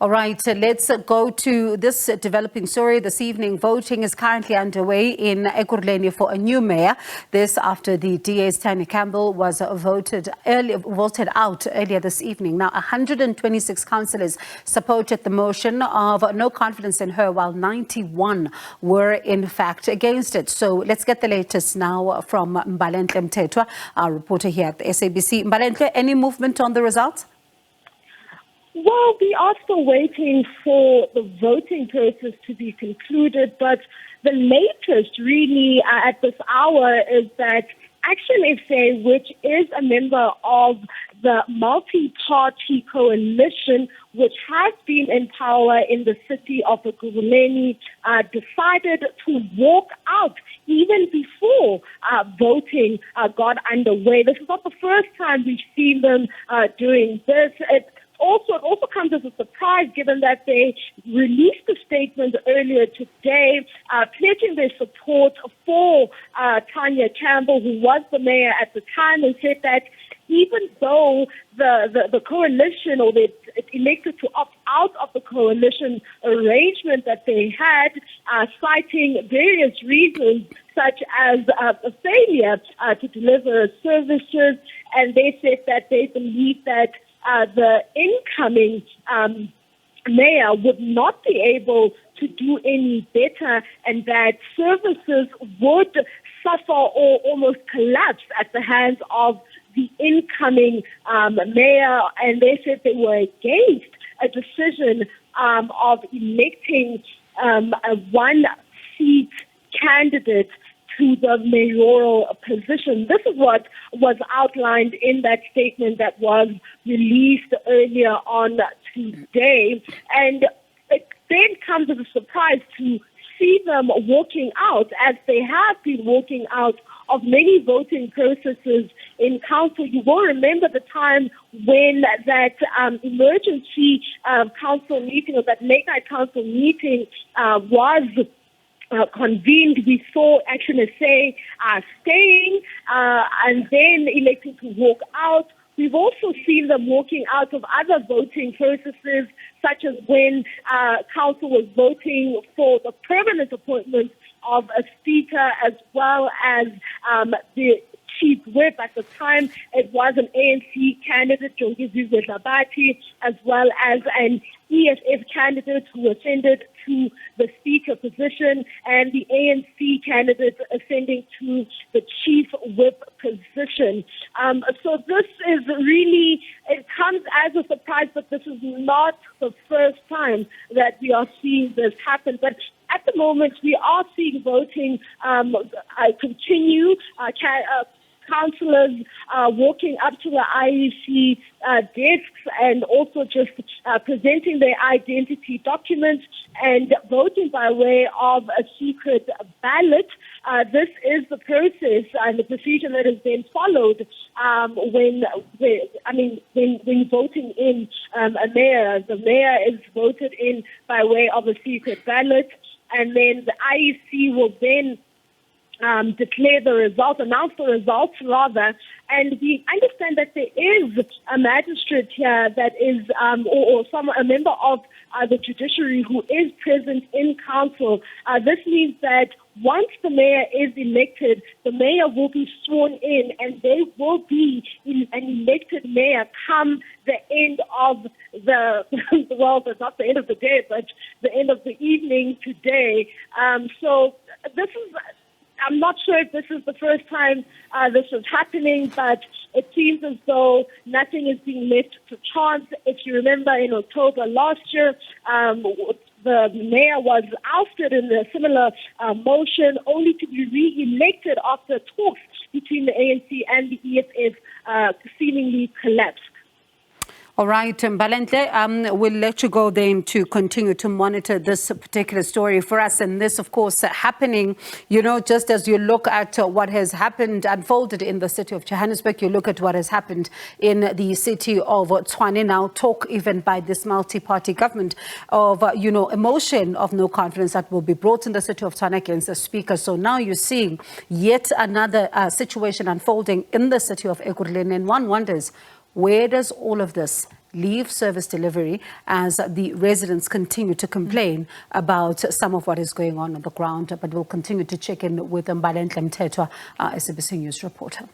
All right, so let's go to this developing story this evening. Voting is currently underway in Ekurhuleni for a new mayor. This after the DA's Thania Campbell was voted out earlier this evening. Now, 126 councillors supported the motion of no confidence in her, while 91 were in fact against it. So let's get the latest now from Mbalenhle Mthethwa, our reporter here at the SABC. Mbalenhle, any movement on the results? Well, we are still waiting for the voting process to be concluded, but the latest really at this hour is that ActionSA, which is a member of the multi-party coalition which has been in power in the city of Ekurhuleni, decided to walk out even before voting got underway. This is not the first time we've seen them doing this. It also comes as a surprise given that they released a statement earlier today pledging their support for Thania Campbell, who was the mayor at the time, and said that even though the coalition, or they elected to opt out of the coalition arrangement that they had, citing various reasons such as a failure to deliver services, and they said that they believe that the incoming mayor would not be able to do any better, and that services would suffer or almost collapse at the hands of the incoming mayor. And they said they were against a decision of electing a one-seat candidate to the mayoral position. This is what was outlined in that statement that was released earlier on today. And it then comes as a surprise to see them walking out, as they have been walking out of many voting processes in council. You will remember the time when that emergency council meeting, or that late night council meeting was convened. We saw ActionSA staying and then electing to walk out. We've also seen them walking out of other voting processes, such as when council was voting for the permanent appointment of a speaker, as well as the chief whip. At the time, it was an ANC candidate, Jongiziwe Zabati, as well as an EFF candidate who ascended to the speaker position, and the ANC candidate ascending to the chief whip position. So this is really, it comes as a surprise, but this is not the first time that we are seeing this happen. But at the moment, we are seeing voting continue. Councillors walking up to the IEC desks and also just presenting their identity documents and voting by way of a secret ballot. This is the process and the procedure that has been followed when voting in a mayor. The mayor is voted in by way of a secret ballot, and then the IEC will then declare the results, announce the results rather, and we understand that there is a magistrate here that is, a member of the judiciary who is present in council. This means that once the mayor is elected, the mayor will be sworn in, and they will be an elected mayor come the end of well, not the end of the day, but the end of the evening today. So this is, I'm not sure if this is the first time this is happening, but it seems as though nothing is being left to chance. If you remember, in October last year, the mayor was ousted in a similar motion, only to be re-elected after talks between the ANC and the EFF seemingly collapsed. All right, Mbalenhle, we'll let you go then to continue to monitor this particular story for us. And this, of course, happening, just as you look at what has happened, unfolded in the city of Johannesburg, you look at what has happened in the city of Tshwane. Now, talk even by this multi-party government of, a motion of no confidence that will be brought in the city of Tshwane against the speaker. So now you're seeing yet another situation unfolding in the city of Ekurhuleni, and one wonders, where does all of this leave service delivery as the residents continue to complain about some of what is going on the ground. But we'll continue to check in with Mbalenhle Mthethwa, SABC News reporter.